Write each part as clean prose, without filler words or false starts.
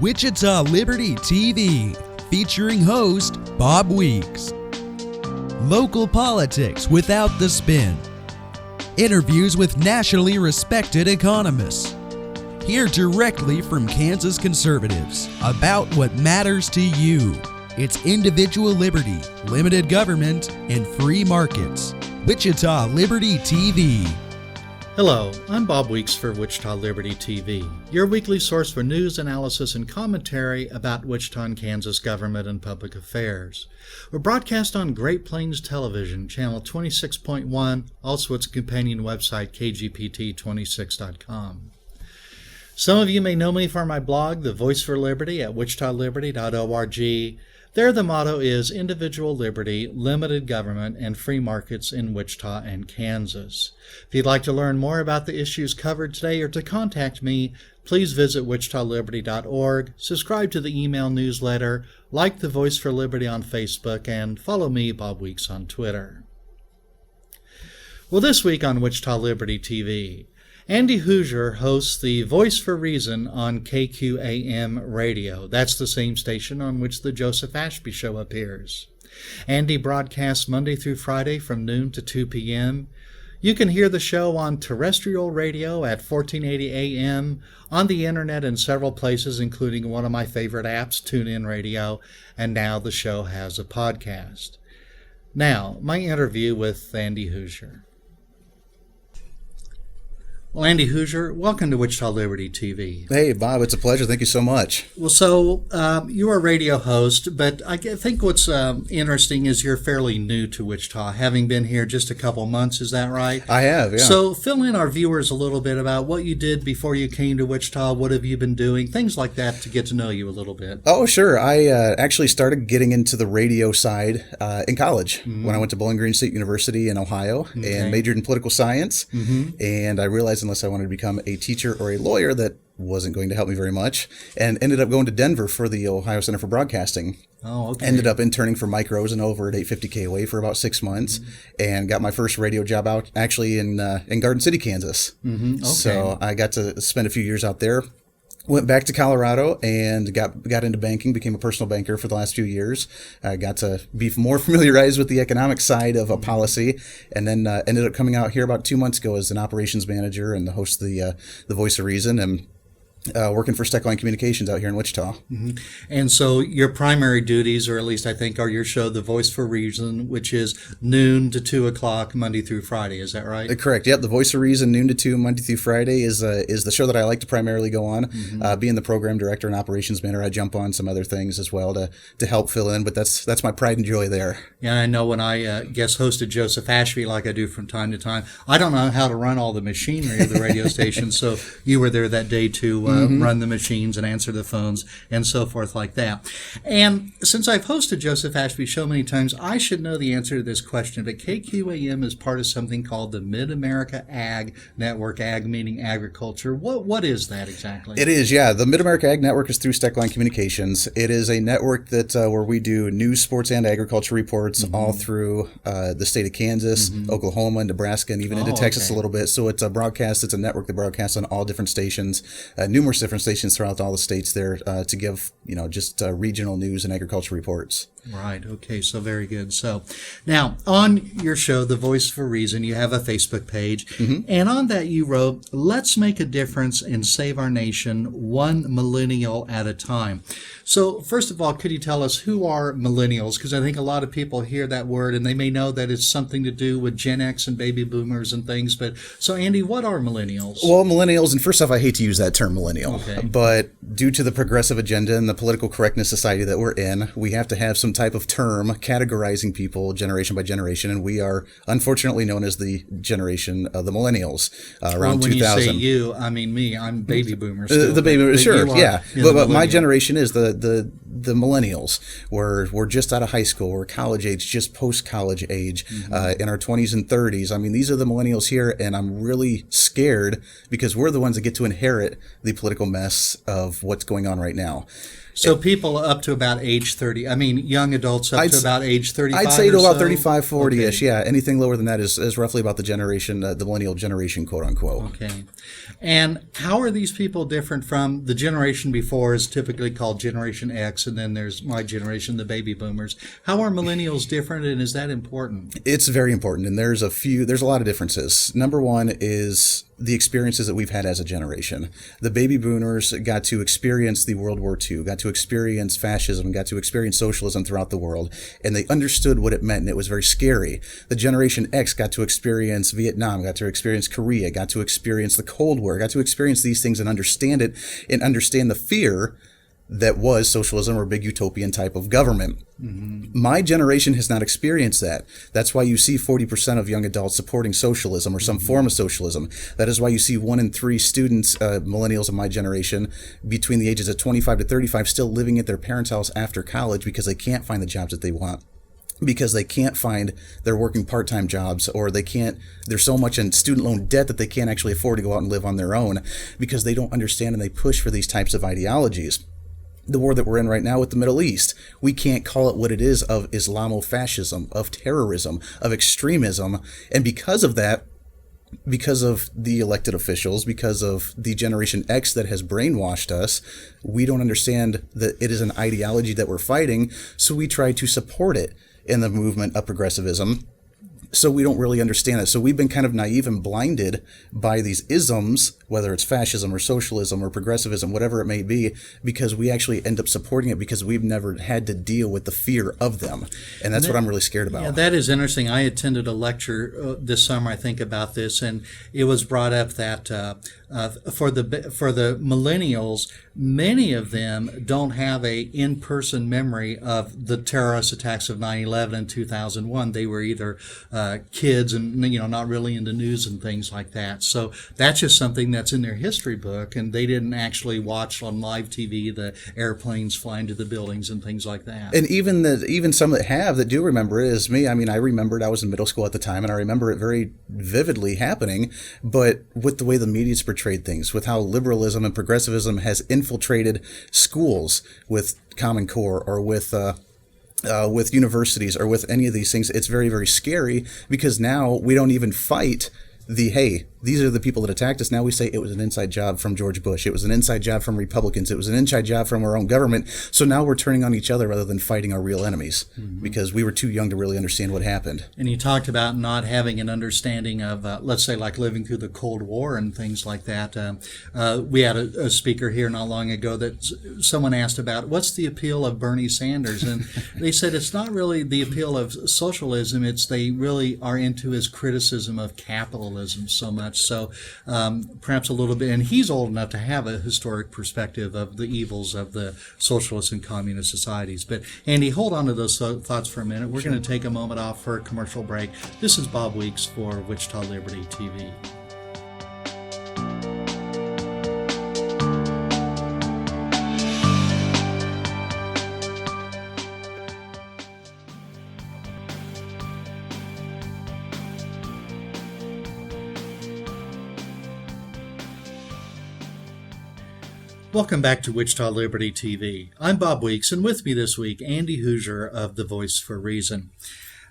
Wichita Liberty TV, featuring host Bob Weeks. Local politics without the spin. Interviews with nationally respected economists. Hear directly from Kansas conservatives about what matters to you. It's individual liberty, limited government, and free markets. Wichita Liberty TV. Hello, I'm Bob Weeks for Wichita Liberty TV, your weekly source for news, analysis, and commentary about Wichita and Kansas government and public affairs. We're broadcast on Great Plains Television, channel 26.1, also its companion website, kgpt26.com. Some of you may know me from my blog, The Voice for Liberty, at wichitaliberty.org. There the motto is individual liberty, limited government, and free markets in Wichita and Kansas. If you'd like to learn more about the issues covered today or to contact me, please visit wichitaliberty.org, subscribe to the email newsletter, like The Voice for Liberty on Facebook, and follow me, Bob Weeks, on Twitter. Well, this week on Wichita Liberty TV, Andy Hooser hosts the Voice for Reason on KQAM radio. That's the same station on which the Joseph Ashby Show appears. Andy broadcasts Monday through Friday from noon to 2 p.m. You can hear the show on terrestrial radio at 1480 a.m., on the internet in several places, including one of my favorite apps, TuneIn Radio, and now the show has a podcast. Now, my interview with Andy Hooser. Well, Andy Hooser, welcome to Wichita Liberty TV. Hey, Bob, it's a pleasure. Thank you so much. Well, so you're a radio host, but I think what's interesting is you're fairly new to Wichita, having been here just a couple months. Is that right? I have, yeah. So fill in our viewers a little bit about what you did before you came to Wichita. What have you been doing? Things like that to get to know you a little bit. Oh, sure. I actually started getting into the radio side in college when I went to Bowling Green State University in Ohio and majored in political science. And I realized unless I wanted to become a teacher or a lawyer, that wasn't going to help me very much, and ended up going to Denver for the Ohio Center for Broadcasting. Oh, okay. Ended up interning for Mike Rosen over at 850 KOA for about 6 months, and got my first radio job out actually in Garden City, Kansas. Okay. So I got to spend a few years out there. Went back to Colorado and got into banking, became a personal banker for the last few years. I got to be more familiarized with the economic side of a policy, and then ended up coming out here about 2 months ago as an operations manager and the host of the Voice of Reason, and working for Steckline Communications out here in Wichita. And so your primary duties, or at least I think, are your show, The Voice for Reason, which is noon to 2 o'clock, Monday through Friday. Is that right? Correct. Yep. The Voice for Reason, noon to 2, Monday through Friday, is the show that I like to primarily go on. Being the program director and operations manager, I jump on some other things as well to help fill in, but that's my pride and joy there. Yeah, I know when I guest hosted Joseph Ashby, like I do from time to time, I don't know how to run all the machinery of the radio station, so you were there that day to run the machines and answer the phones and so forth like that. And since I've hosted Joseph Ashby's show many times, I should know the answer to this question, but KQAM is part of something called the Mid-America Ag Network, ag meaning agriculture. What is that exactly? It is, yeah. The Mid-America Ag Network is through Steckline Communications. It is a network that where we do news, sports, and agriculture reports all through the state of Kansas, Oklahoma, Nebraska, and even into Texas a little bit. So it's a broadcast, it's a network that broadcasts on all different stations, numerous different stations throughout all the states there to give, just regional news and agriculture reports. Right. Okay. So very good. So now on your show, The Voice for Reason, you have a Facebook page, and on that you wrote, "Let's make a difference and save our nation one millennial at a time." So first of all, could you tell us who are millennials? Because I think a lot of people hear that word and they may know that it's something to do with Gen X and baby boomers and things. But so Andy, what are millennials? Well, millennials, and first off, I hate to use that term millennial, but due to the progressive agenda and the political correctness society that we're in, we have to have some type of term categorizing people generation by generation, and we are unfortunately known as the generation of the millennials around 2000. When you say you, I mean me. I'm baby boomer still. The baby boomers, sure, yeah. But my generation is the millennials. We're just out of high school. We're college age, just post-college age, in our 20s and 30s. I mean, these are the millennials here, and I'm really scared because we're the ones that get to inherit the political mess of what's going on right now. So people up to about age 30, I mean, young adults up to about age 35 I'd say to or about so? 35, 40-ish, Okay. yeah. Anything lower than that is roughly about the generation, the millennial generation, quote unquote. Okay. And how are these people different from the generation before is typically called Generation X, and then there's my generation, the baby boomers. How are millennials different, and is that important? It's very important, and there's a lot of differences. Number one is the experiences that we've had as a generation. The baby boomers got to experience the World War II, got to experience fascism, got to experience socialism throughout the world, and they understood what it meant, and it was very scary. The Generation X got to experience Vietnam, got to experience Korea, got to experience the Cold War, got to experience these things and understand it, and understand the fear that was socialism or big utopian type of government. Mm-hmm. My generation has not experienced that. That's why you see 40% of young adults supporting socialism or some form of socialism. That is why you see 1 in 3 students, millennials of my generation, between the ages of 25 to 35, still living at their parents' house after college because they can't find the jobs that they want. Because they can't find, they're working part-time jobs, or they're so much in student loan debt that they can't actually afford to go out and live on their own because they don't understand and they push for these types of ideologies. The war that we're in right now with the Middle East, we can't call it what it is, of Islamofascism, of terrorism, of extremism. And because of that, because of the elected officials, because of the Generation X that has brainwashed us, we don't understand that it is an ideology that we're fighting, so we try to support it in the movement of progressivism. So we don't really understand it. So we've been kind of naive and blinded by these isms, whether it's fascism or socialism or progressivism, whatever it may be, because we actually end up supporting it because we've never had to deal with the fear of them. And that's what I'm really scared about. Yeah, that is interesting. I attended a lecture this summer, I think, about this, and it was brought up that for the millennials, many of them don't have a in-person memory of the terrorist attacks of 9/11 and 2001. They were either kids and not really into news and things like that. So that's just something that's in their history book, and they didn't actually watch on live TV the airplanes flying to the buildings and things like that. And even some that do remember it is me. I mean, I remembered I was in middle school at the time, and I remember it very vividly happening. But with the way the media's portrayed things, with how liberalism and progressivism has infiltrated schools with Common Core or with universities or with any of these things, it's very, very scary because now we don't even fight hey, these are the people that attacked us. Now we say it was an inside job from George Bush. It was an inside job from Republicans. It was an inside job from our own government. So now we're turning on each other rather than fighting our real enemies because we were too young to really understand what happened. And you talked about not having an understanding of, let's say, like living through the Cold War and things like that. We had a speaker here not long ago that someone asked about what's the appeal of Bernie Sanders. And they said it's not really the appeal of socialism. It's they really are into his criticism of capitalism so much. So perhaps a little bit, and he's old enough to have a historic perspective of the evils of the socialist and communist societies. But Andy, hold on to those thoughts for a minute. We're going to take a moment off for a commercial break. This is Bob Weeks for Wichita Liberty TV. Welcome back to Wichita Liberty TV. I'm Bob Weeks, and with me this week, Andy Hooser of The Voice for Reason.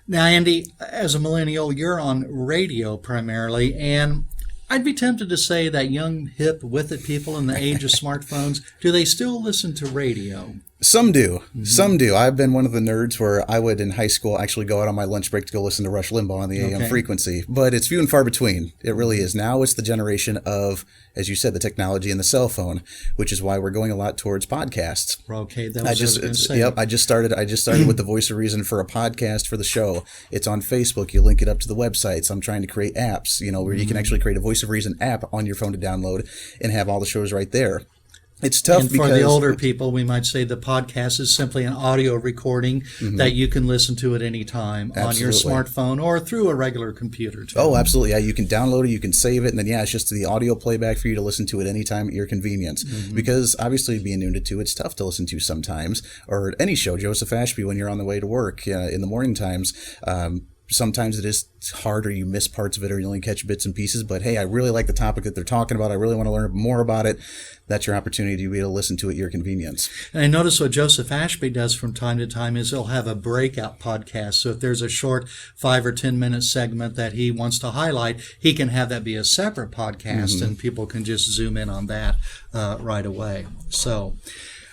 Now, Andy, as a millennial, you're on radio primarily, and I'd be tempted to say that young, hip, with it people in the age of smartphones, do they still listen to radio? Some do. Mm-hmm. Some do. I've been one of the nerds where I would, in high school, actually go out on my lunch break to go listen to Rush Limbaugh on the AM frequency. But it's few and far between. It really is. Now it's the generation of, as you said, the technology and the cell phone, which is why we're going a lot towards podcasts. Okay, that was what I was going to say. Yep, I just started with the Voice of Reason for a podcast for the show. It's on Facebook. You link it up to the websites. I'm trying to create apps, where you can actually create a Voice of Reason app on your phone to download and have all the shows right there. It's tough and for the older people, we might say the podcast is simply an audio recording that you can listen to at any time on your smartphone or through a regular computer too. Oh, absolutely. Yeah, you can download it, you can save it, and then it's just the audio playback for you to listen to at any time at your convenience. Because obviously being new to it's tough to listen to sometimes, or any show, Joseph Ashby when you're on the way to work in the morning times. sometimes it is hard, or you miss parts of it, or you only catch bits and pieces. But hey, I really like the topic that they're talking about. I really want to learn more about it. That's your opportunity to be able to listen to it at your convenience. And I notice what Joseph Ashby does from time to time is he'll have a breakout podcast. So if there's a short 5 or 10 minute segment that he wants to highlight, he can have that be a separate podcast, and people can just zoom in on that right away. So,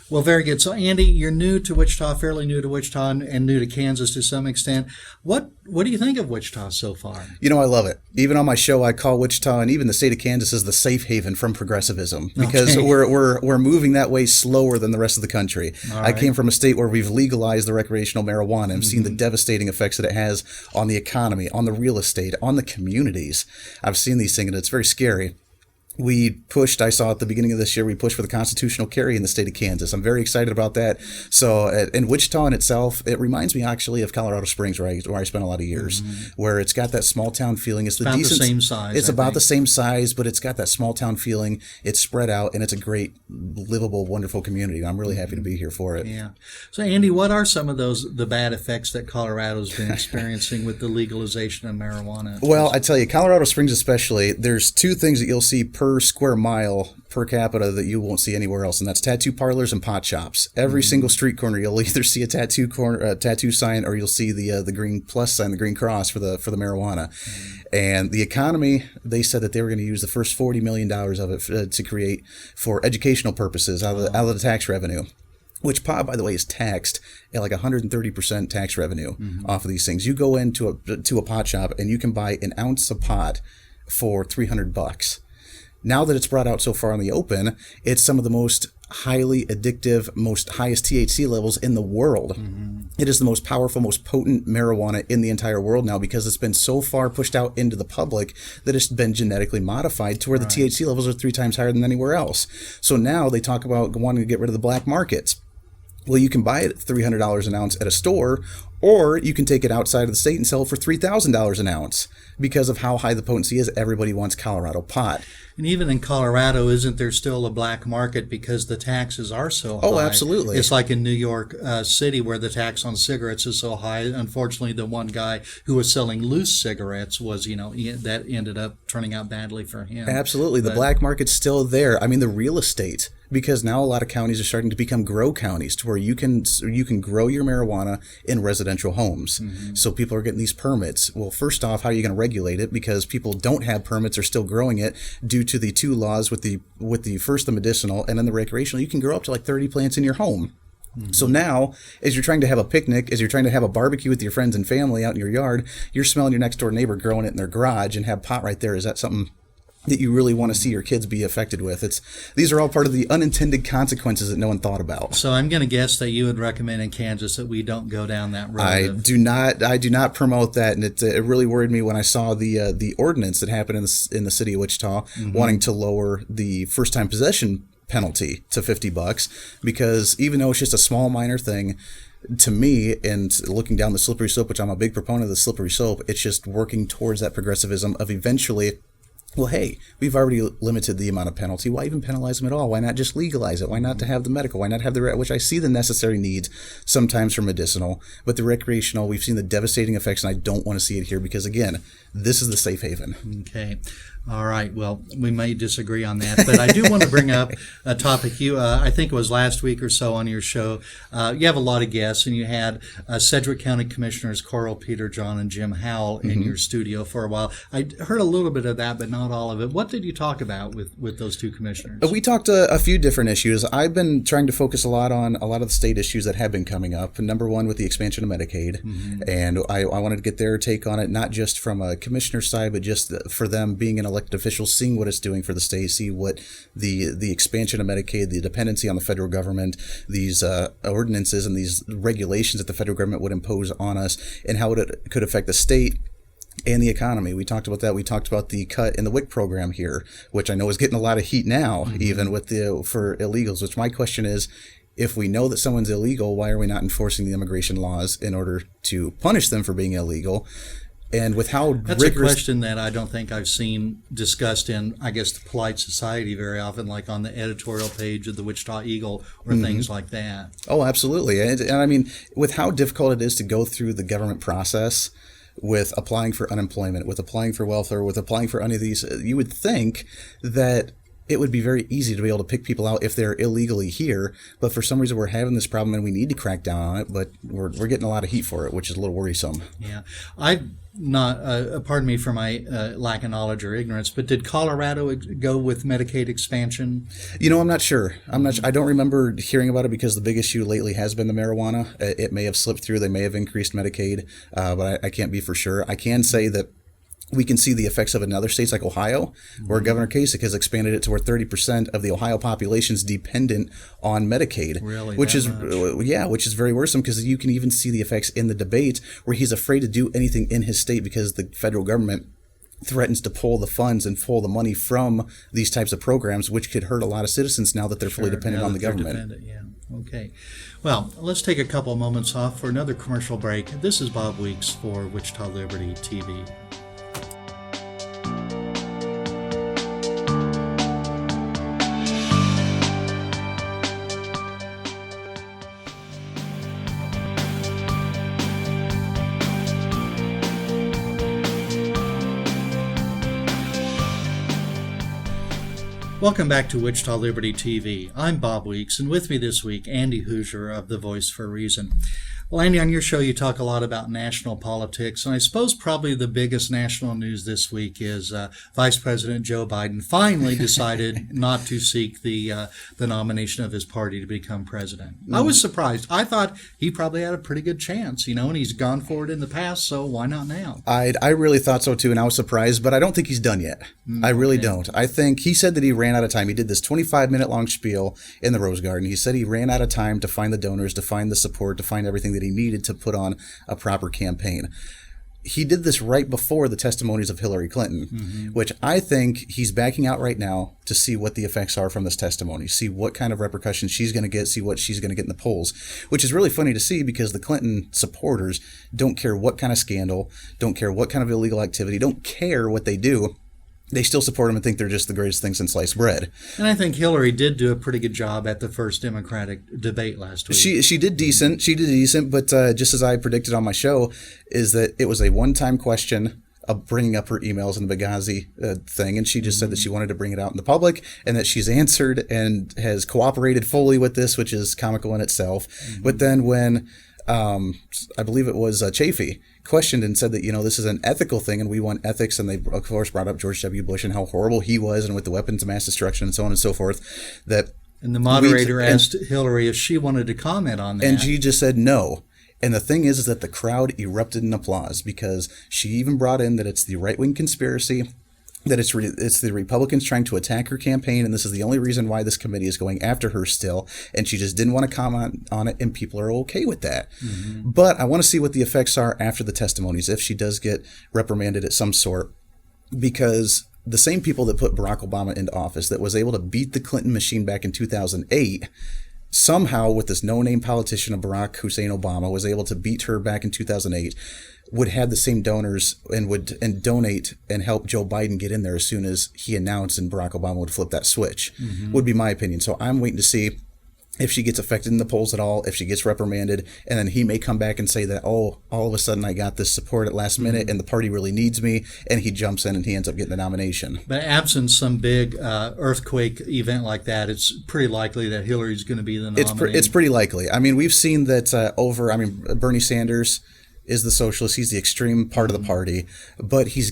well, very good. So, Andy, you're new to Wichita, fairly new to Wichita, and new to Kansas to some extent. What do you think of Wichita so far? You know, I love it. Even on my show, I call Wichita and even the state of Kansas as the safe haven from progressivism, because we're moving that way slower than the rest of the country. I came from a state where we've legalized the recreational marijuana and seen the devastating effects that it has on the economy, on the real estate, on the communities. I've seen these things, and it's very scary. I saw at the beginning of this year, we pushed for the constitutional carry in the state of Kansas. I'm very excited about that. So, in Wichita in itself, it reminds me actually of Colorado Springs, where I spent a lot of years, where it's got that small town feeling. It's about the same size. It's about the same size, but it's got that small town feeling. It's spread out, and it's a great, livable, wonderful community. I'm really happy to be here for it. Yeah. So, Andy, what are some of the bad effects that Colorado's been experiencing with the legalization of marijuana? Well, I tell you, Colorado Springs especially, there's two things that you'll see per square mile per capita that you won't see anywhere else, and that's tattoo parlors and pot shops. Every single street corner, you'll either see a tattoo sign, or you'll see the green plus sign, the green cross for the marijuana. And the economy, they said that they were going to use the first $40 million of it to create for educational purposes out of the tax revenue. Which pot, by the way, is taxed at like 130% tax revenue off of these things. You go into a pot shop and you can buy an ounce of pot for $300. Now that it's brought out so far in the open, it's some of the most highly addictive, highest THC levels in the world. It is the most powerful, most potent marijuana in the entire world now, because it's been so far pushed out into the public that it's been genetically modified to where the THC levels are 3 times higher than anywhere else. So now they talk about wanting to get rid of the black markets. Well, you can buy it at $300 an ounce at a store, or you can take it outside of the state and sell it for $3,000 an ounce. Because of how high the potency is, everybody wants Colorado pot. And even in Colorado, isn't there still a black market because the taxes are so high? Oh, absolutely. It's like in New York City, where the tax on cigarettes is so high. Unfortunately, the one guy who was selling loose cigarettes was, that ended up turning out badly for him. Absolutely. The black market's still there. I mean, the real estate, because now a lot of counties are starting to become grow counties, to where you can grow your marijuana in residential homes. So people are getting these permits. Well, first off, how are you going to regulate it? Because people don't have permits, are still growing it due to the 2 laws with the first, the medicinal, and then the recreational. You can grow up to like 30 plants in your home. So now, as you're trying to have a picnic, as you're trying to have a barbecue with your friends and family out in your yard, you're smelling your next door neighbor growing it in their garage and have pot right there. Is that something that you really want to see your kids be affected with? These are all part of the unintended consequences that no one thought about. So I'm going to guess that you would recommend in Kansas that we don't go down that road. I do not promote that, and it really worried me when I saw the ordinance that happened in the city of Wichita, wanting to lower the first time possession penalty to $50, because even though it's just a small minor thing, to me, and looking down the slippery slope, which I'm a big proponent of the slippery slope, it's just working towards that progressivism of eventually, well, hey, we've already limited the amount of penalty. Why even penalize them at all? Why not just legalize it? Why not to have the medical? Why not have which I see the necessary needs sometimes for medicinal, but the recreational, we've seen the devastating effects, and I don't want to see it here, because, again, this is the safe haven. Okay. All right. Well, we may disagree on that, but I do want to bring up a topic. I think it was last week or so on your show. You have a lot of guests, and you had Sedgwick County Commissioners Coral Peter John and Jim Howell in your studio for a while. I heard a little bit of that, but not all of it. What did you talk about with those 2 commissioners? We talked a few different issues. I've been trying to focus a lot on a lot of the state issues that have been coming up. Number one, with the expansion of Medicaid, and I wanted to get their take on it, not just from a commissioner side, but just for them being an elected official, seeing what it's doing for the state, see what the expansion of Medicaid, the dependency on the federal government, these ordinances and these regulations that the federal government would impose on us, and how it could affect the state and the economy. We talked about that. We talked about the cut in the WIC program here, which I know is getting a lot of heat now, even with for illegals. Which my question is, if we know that someone's illegal, why are we not enforcing the immigration laws in order to punish them for being illegal? And with how That's a question that I don't think I've seen discussed in, I guess, the polite society very often, like on the editorial page of the Wichita Eagle or things like that. Oh, absolutely. And I mean, with how difficult it is to go through the government process, with applying for unemployment, with applying for welfare, with applying for any of these. You would think that it would be very easy to be able to pick people out if they're illegally here, but for some reason we're having this problem and we need to crack down on it, but we're getting a lot of heat for it, which is a little worrisome. Yeah. I'm not, pardon me for my lack of knowledge or ignorance, but did Colorado go with Medicaid expansion? I'm not sure. I don't remember hearing about it because the big issue lately has been the marijuana. It may have slipped through. They may have increased Medicaid, but I can't be for sure. I can say that we can see the effects of it in other states like Ohio, where Governor Kasich has expanded it to where 30% of the Ohio population is dependent on Medicaid. Really? Which is very worrisome because you can even see the effects in the debate where he's afraid to do anything in his state because the federal government threatens to pull the funds and pull the money from these types of programs, which could hurt a lot of citizens now that they're fully dependent on the government. Yeah. Okay. Well, let's take a couple of moments off for another commercial break. This is Bob Weeks for Wichita Liberty TV. Welcome back to Wichita Liberty TV. I'm Bob Weeks, and with me this week, Andy Hooser of The Voice for a Reason. Well, Andy, on your show, you talk a lot about national politics, and I suppose probably the biggest national news this week is Vice President Joe Biden finally decided not to seek the nomination of his party to become president. I was surprised. I thought he probably had a pretty good chance, and he's gone for it in the past, so why not now? I really thought so too, and I was surprised, but I don't think he's done yet. I really don't. I think he said that he ran out of time. He did this 25-minute long spiel in the Rose Garden. He said he ran out of time to find the donors, to find the support, to find everything that he needed to put on a proper campaign. He did this right before the testimonies of Hillary Clinton, which I think he's backing out right now to see what the effects are from this testimony, see what kind of repercussions she's going to get, see what she's going to get in the polls, which is really funny to see because the Clinton supporters don't care what kind of scandal, don't care what kind of illegal activity, don't care what they do. They still support him and think they're just the greatest thing since sliced bread. And I think Hillary did do a pretty good job at the first Democratic debate last week. She did decent. She did decent, but just as I predicted on my show, is that it was a one-time question of bringing up her emails in the Benghazi thing, and she just said that she wanted to bring it out in the public, and that she's answered and has cooperated fully with this, which is comical in itself. But then when I believe it was Chafee questioned and said that, this is an ethical thing and we want ethics. And they, of course, brought up George W. Bush and how horrible he was and with the weapons of mass destruction and so on and so forth. And the moderator asked Hillary if she wanted to comment on that. And she just said no. And the thing is that the crowd erupted in applause because she even brought in that it's the right-wing conspiracy, that it's the Republicans trying to attack her campaign, and this is the only reason why this committee is going after her still, and she just didn't want to comment on it, and people are okay with that. But I want to see what the effects are after the testimonies, if she does get reprimanded at some sort, because the same people that put Barack Obama into office, that was able to beat the Clinton machine back in 2008, somehow with this no-name politician of Barack Hussein Obama was able to beat her back in 2008, would have the same donors and donate and help Joe Biden get in there as soon as he announced and Barack Obama would flip that switch, would be my opinion. So I'm waiting to see if she gets affected in the polls at all, if she gets reprimanded, and then he may come back and say that, all of a sudden I got this support at last minute and the party really needs me, and he jumps in and he ends up getting the nomination. But absent some big earthquake event like that, it's pretty likely that Hillary's going to be the nominee. It's pretty likely. I mean, we've seen that Bernie Sanders is the socialist. He's the extreme part of the party, but he's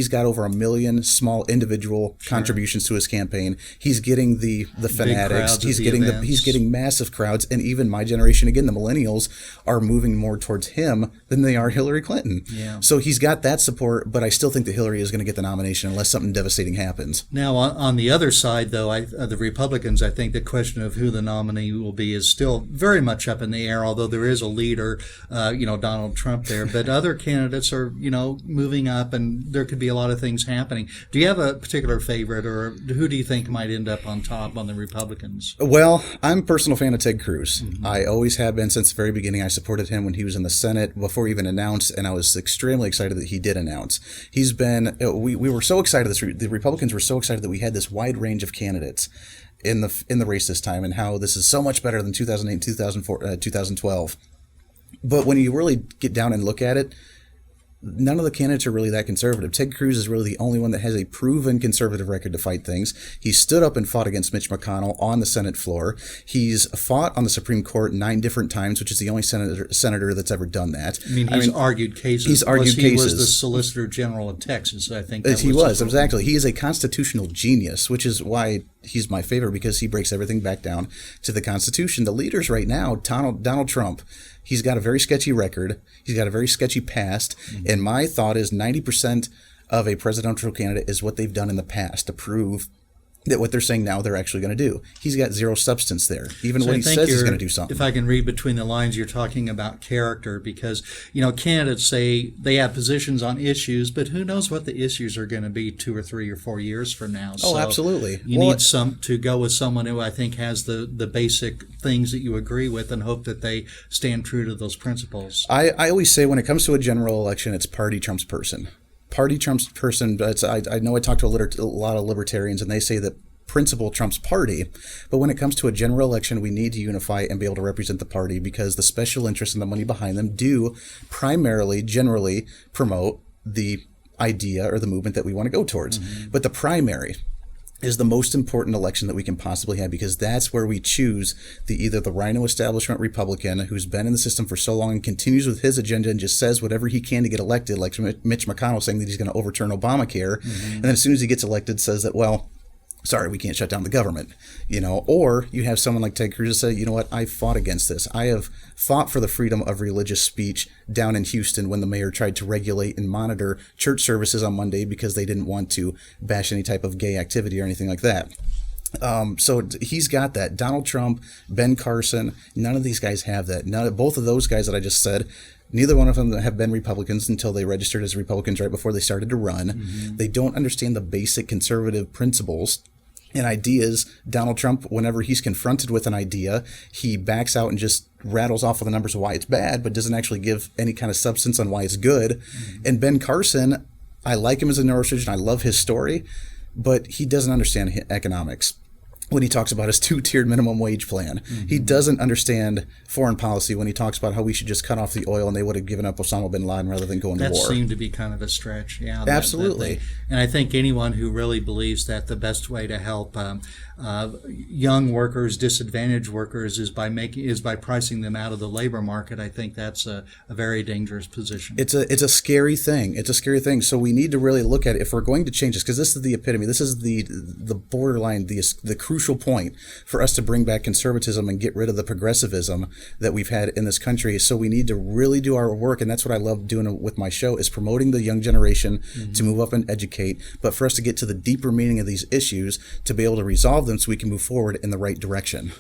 got over 1 million small individual contributions to his campaign. He's getting the fanatics. He's getting massive crowds, and even my generation, again, the millennials, are moving more towards him than they are Hillary Clinton. Yeah. So he's got that support, but I still think that Hillary is going to get the nomination unless something devastating happens. Now, on the other side, though, the Republicans, I think the question of who the nominee will be is still very much up in the air, although there is a leader, Donald Trump there, but other candidates are, moving up, and there could be a lot of things happening. Do you have a particular favorite, or who do you think might end up on top on the Republicans? Well, I'm a personal fan of Ted Cruz. I always have been since the very beginning. I supported him when he was in the Senate before he even announced, and I was extremely excited that he did announce. He's been, we were so excited, the Republicans were so excited that we had this wide range of candidates in the race this time, and how this is so much better than 2008, 2012. But when you really get down and look at it, none of the candidates are really that conservative. Ted Cruz is really the only one that has a proven conservative record to fight things. He stood up and fought against Mitch McConnell on the Senate floor. He's fought on the Supreme Court 9 different times, which is the only senator that's ever done that. He's argued cases. He's argued He cases. was the Solicitor General of Texas, I think. He was, exactly. He is a constitutional genius, which is why he's my favorite, because he breaks everything back down to the Constitution. The leaders right now, Donald Trump, he's got a very sketchy record. He's got a very sketchy past. And my thought is 90% of a presidential candidate is what they've done in the past to prove that what they're saying now they're actually going to do. He's got zero substance there, even when he says he's going to do something. If I can read between the lines, you're talking about character, because, candidates say they have positions on issues, but who knows what the issues are going to be 2 or 3 or 4 years from now. Oh, absolutely. You need to go with someone who I think has the basic things that you agree with and hope that they stand true to those principles. I always say when it comes to a general election, it's party trumps person. Party trumps person, but I know I talk to a lot of libertarians, and they say that principle trumps party. But when it comes to a general election, we need to unify and be able to represent the party, because the special interests and the money behind them do primarily, generally promote the idea or the movement that we want to go towards. But the primary is the most important election that we can possibly have, because that's where we choose either the rhino establishment Republican who's been in the system for so long and continues with his agenda and just says whatever he can to get elected, like Mitch McConnell saying that he's going to overturn Obamacare, and then as soon as he gets elected says that, well, sorry, we can't shut down the government, or you have someone like Ted Cruz say, you know what, I fought against this. I have fought for the freedom of religious speech down in Houston when the mayor tried to regulate and monitor church services on Monday because they didn't want to bash any type of gay activity or anything like that. So he's got that. Donald Trump, Ben Carson, none of these guys have that. Both of those guys that I just said, neither one of them have been Republicans until they registered as Republicans right before they started to run. They don't understand the basic conservative principles and ideas. Donald Trump, whenever he's confronted with an idea, he backs out and just rattles off of the numbers of why it's bad, but doesn't actually give any kind of substance on why it's good. And Ben Carson, I like him as a neurosurgeon. I love his story, but he doesn't understand economics. When he talks about his 2-tiered minimum wage plan, he doesn't understand foreign policy when he talks about how we should just cut off the oil and they would have given up Osama bin Laden rather than going to war. That seemed to be kind of a stretch. Yeah, absolutely. And I think anyone who really believes that the best way to help young workers, disadvantaged workers, is by pricing them out of the labor market, I think that's a very dangerous position. It's a scary thing. It's a scary thing. So we need to really look at it if we're going to change this, because this is the epitome. This is the borderline, the crucial point for us to bring back conservatism and get rid of the progressivism that we've had in this country. So we need to really do our work, and that's what I love doing with my show, is promoting the young generation to move up and educate, but for us to get to the deeper meaning of these issues, to be able to resolve them so we can move forward in the right direction.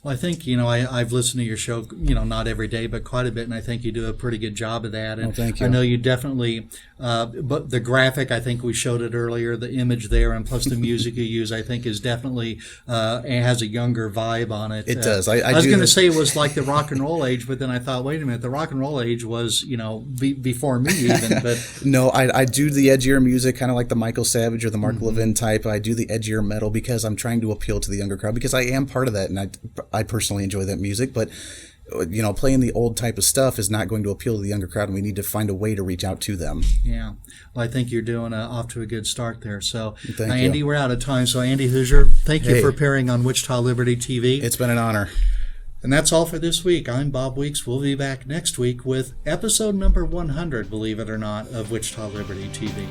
Well, I think, I've listened to your show, not every day, but quite a bit, and I think you do a pretty good job of that. And thank you. I know you definitely, but the graphic, I think we showed it earlier, the image there, and plus the music you use, I think is definitely, it has a younger vibe on it. It does. I was going to say it was like the rock and roll age, but then I thought, wait a minute, the rock and roll age was, before me even. But no, I do the edgier music, kind of like the Michael Savage or the Mark Levin type. I do the edgier metal because I'm trying to appeal to the younger crowd, because I am part of that, and I personally enjoy that music, but playing the old type of stuff is not going to appeal to the younger crowd, and we need to find a way to reach out to them. Yeah. Well, I think you're doing off to a good start there. So, Thank Andy, you. We're out of time. So, Andy Hooser, thank you for appearing on Wichita Liberty TV. It's been an honor. And that's all for this week. I'm Bob Weeks. We'll be back next week with episode number 100, believe it or not, of Wichita Liberty TV.